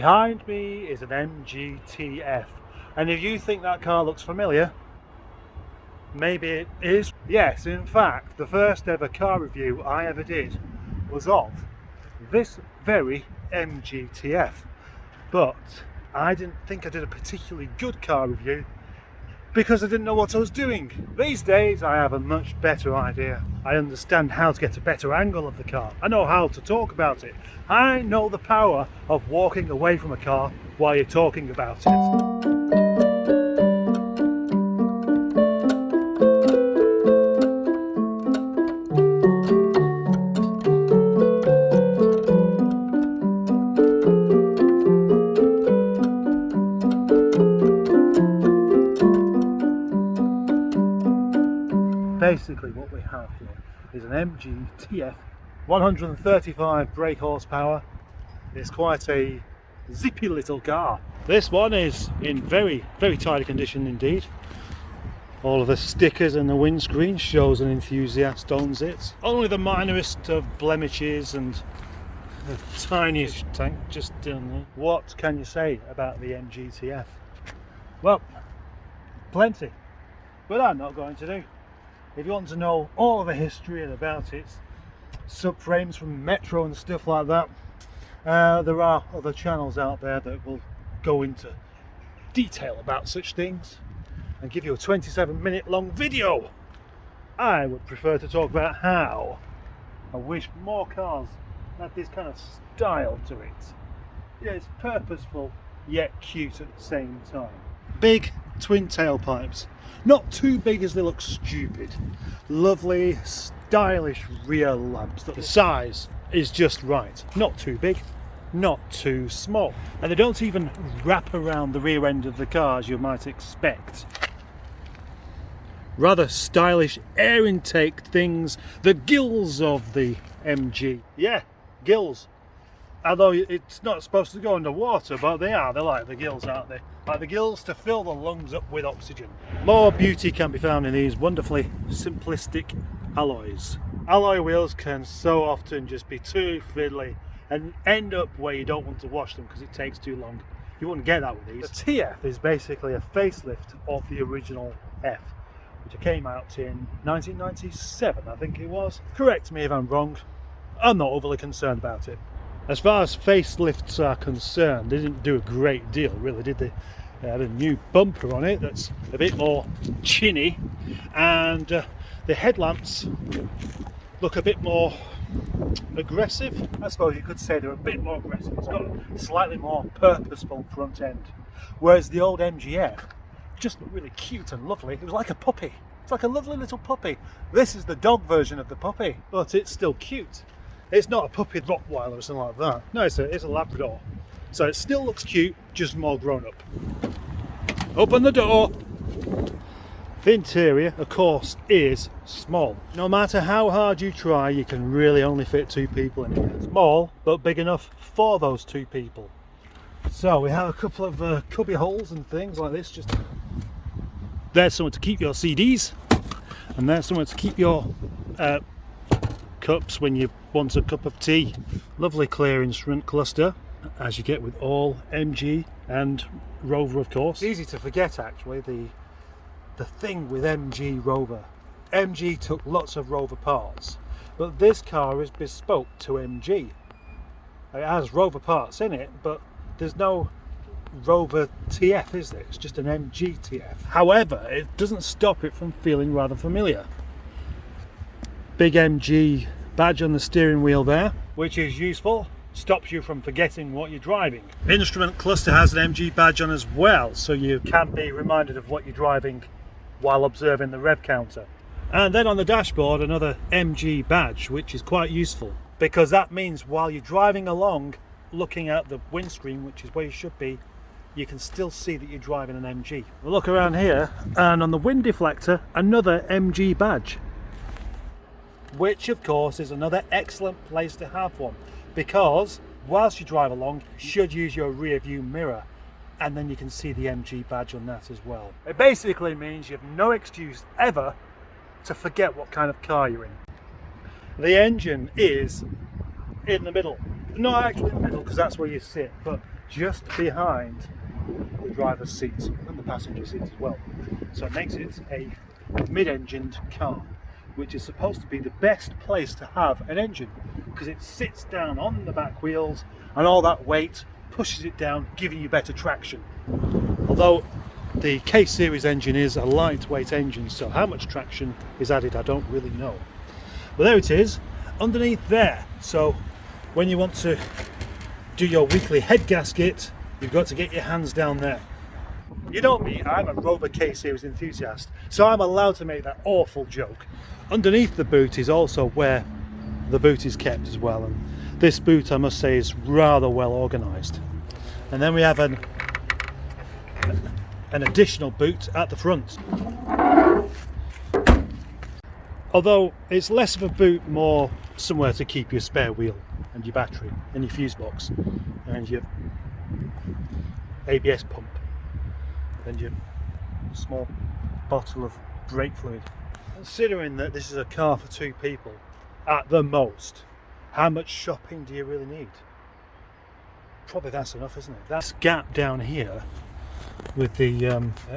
Behind me is an MGTF, and if you think that car looks familiar, maybe it is. Yes, in fact, the first ever car review I ever did was of this very MGTF, but I didn't think I did a particularly good car review because I didn't know what I was doing. These days I have a much better idea. I understand how to get a better angle of the car. I know how to talk about it. I know the power of walking away from a car while you're talking about it. Basically what we have here is an MGTF, 135 brake horsepower. It's quite a zippy little car. This one is in very tidy condition indeed. All of the stickers and the windscreen shows an enthusiast owns it. Only the minorest of blemishes and the tiniest tank just down there. What can you say about the MGTF? Well, plenty, but I'm not going to do. If you want to know all of the history and about its subframes from Metro and stuff like that, there are other channels out there that will go into detail about such things and give you a 27-minute long video. I would prefer to talk about how I wish more cars had this kind of style to it. Yeah, it's purposeful yet cute at the same time. Big twin tailpipes. Not too big as they look stupid. Lovely, stylish rear lamps. The size is just right. Not too big, not too small. And they don't even wrap around the rear end of the car as you might expect. Rather stylish air intake things. The gills of the MG. Yeah, gills. Although it's not supposed to go underwater, but they are. They're like the gills, aren't they? Like the gills to fill the lungs up with oxygen. More beauty can be found in these wonderfully simplistic alloys. Alloy wheels can so often just be too fiddly and end up where you don't want to wash them because it takes too long. You wouldn't get that with these. The TF is basically a facelift of the original F, which came out in 1997, I think it was. Correct me if I'm wrong. I'm not overly concerned about it. As far as facelifts are concerned, they didn't do a great deal, really, did they? They had a new bumper on it that's a bit more chinny, and the headlamps look a bit more aggressive. I suppose you could say they're a bit more aggressive. It's got a slightly more purposeful front end, whereas the old MGF just looked really cute and lovely. It was like a puppy. It's like a lovely little puppy. This is the dog version of the puppy, but it's still cute. It's not a puppy Rottweiler or something like that. No, it's a Labrador. So it still looks cute, just more grown up. Open the door. The interior, of course, is small. No matter how hard you try, you can really only fit two people in here. Small, but big enough for those two people. So we have a couple of cubby holes and things like this. Just there's somewhere to keep your CDs, and there's somewhere to keep your cups when you want a cup of tea. Lovely clear instrument cluster, as you get with all MG and Rover, of course. Easy to forget, actually, the thing with MG Rover. MG took lots of Rover parts, but this car is bespoke to MG. It has Rover parts in it, but there's no Rover TF, is there? It's just an MG TF. However, it doesn't stop it from feeling rather familiar. Big MG badge on the steering wheel there, which is useful, stops you from forgetting what you're driving. Instrument cluster has an MG badge on as well, so you can be reminded of what you're driving while observing the rev counter. And then on the dashboard, another MG badge, which is quite useful because that means while you're driving along looking at the windscreen, which is where you should be, you can still see that you're driving an MG. We'll look around here, and on the wind deflector, another MG badge, which of course is another excellent place to have one, because whilst you drive along you should use your rear view mirror, and then you can see the MG badge on that as well. It basically means you have no excuse ever to forget what kind of car you're in. The engine is in the middle, not actually in the middle because that's where you sit, but just behind the driver's seat and the passenger seat as well. So it makes it a mid-engined car, which is supposed to be the best place to have an engine because it sits down on the back wheels and all that weight pushes it down, giving you better traction. Although the K-Series engine is a lightweight engine, so how much traction is added I don't really know. But there it is, underneath there. So when you want to do your weekly head gasket, you've got to get your hands down there. You know me, I'm a Rover K-Series enthusiast, so I'm allowed to make that awful joke. Underneath the boot is also where the boot is kept as well, and this boot, I must say, is rather well organised. And then we have an additional boot at the front. Although it's less of a boot, more somewhere to keep your spare wheel and your battery and your fuse box and your ABS pump and your small bottle of brake fluid. Considering that this is a car for two people at the most, how much shopping do you really need? Probably that's enough, isn't it? That gap down here with the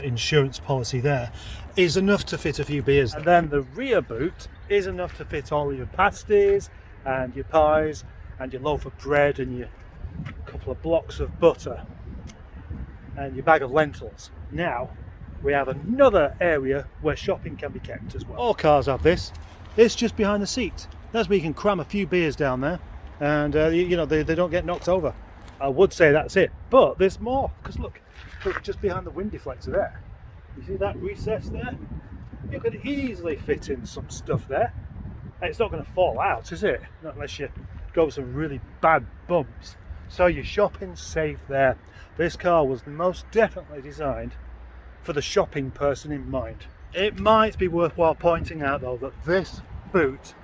insurance policy there is enough to fit a few beers. And then the rear boot is enough to fit all your pasties and your pies and your loaf of bread and your couple of blocks of butter and your bag of lentils. Now we have another area where shopping can be kept as well. All cars have this. It's just behind the seat. That's where you can cram a few beers down there and you know, they don't get knocked over. I would say that's it, but there's more, because look just behind the wind deflector there. You see that recess there? You could easily fit in some stuff there. It's not going to fall out, is it? Not unless you go with some really bad bumps. So your shopping's safe there. This car was most definitely designed for the shopping person in mind. It might be worthwhile pointing out though that this boot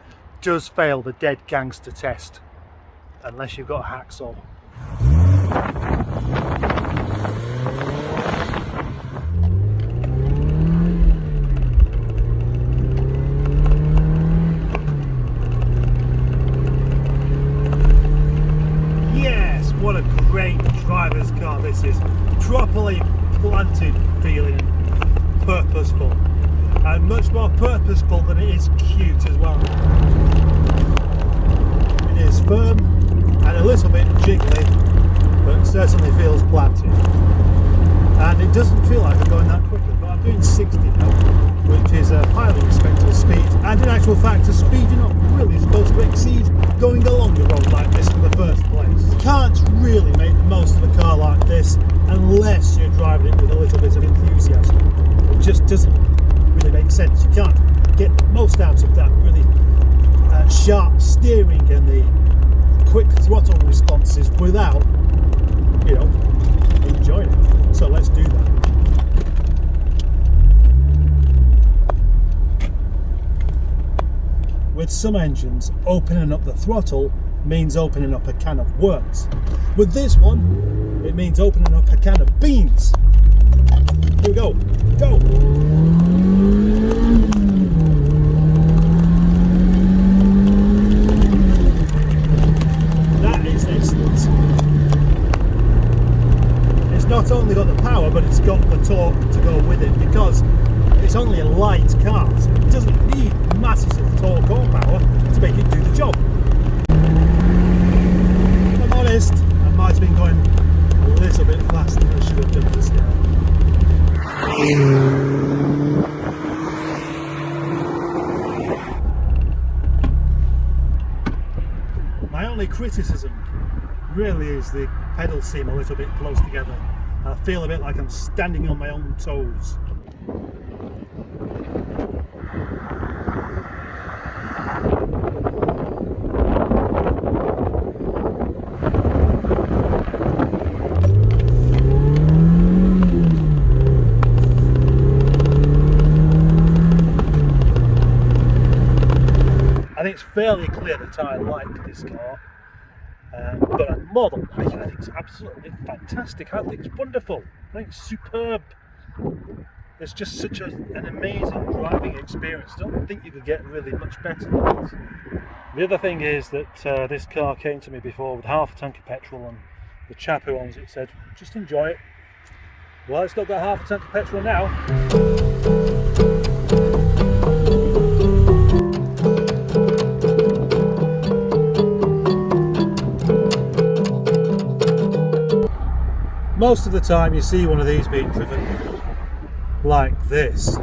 does fail the dead gangster test, unless you've got a hacksaw. Yes, what a great driver's car this is. Properly planted feeling and purposeful. And much more purposeful than it is cute as well. It is firm and a little bit jiggly, but certainly feels planted. And it doesn't feel like I'm going that quickly, but I'm doing 60 now, which is a highly respectable speed. And in actual fact, a speed you're not really supposed to exceed going along a road like this in the first place. You can't really make the most of a car like this unless you're driving it with a little bit of enthusiasm. It just doesn't really make sense. You can't get the most out of that really sharp steering and the quick throttle responses without, you know, enjoying it. So let's do that. With some engines, opening up the throttle means opening up a can of worms. With this one, it means opening up a can of beans. Here we go. Go! That is excellent. It's not only got the power, but it's got the torque to go with it, because it's only a light car, so it doesn't need masses of torque or power to make it do the job. If I'm honest, I might have been going a little bit faster than I should have done this now. My only criticism really is the pedals seem a little bit close together. I feel a bit like I'm standing on my own toes. I think it's fairly clear that I like this car, but a Model 9 I think it's absolutely fantastic. I think it's wonderful. I think it's superb. It's just such an amazing driving experience. I don't think you could get really much better than it. The other thing is that this car came to me before with half a tank of petrol and The chap who owns it said, just enjoy it. Well, it's still got half a tank of petrol now. Most of the time you see one of these being driven like this.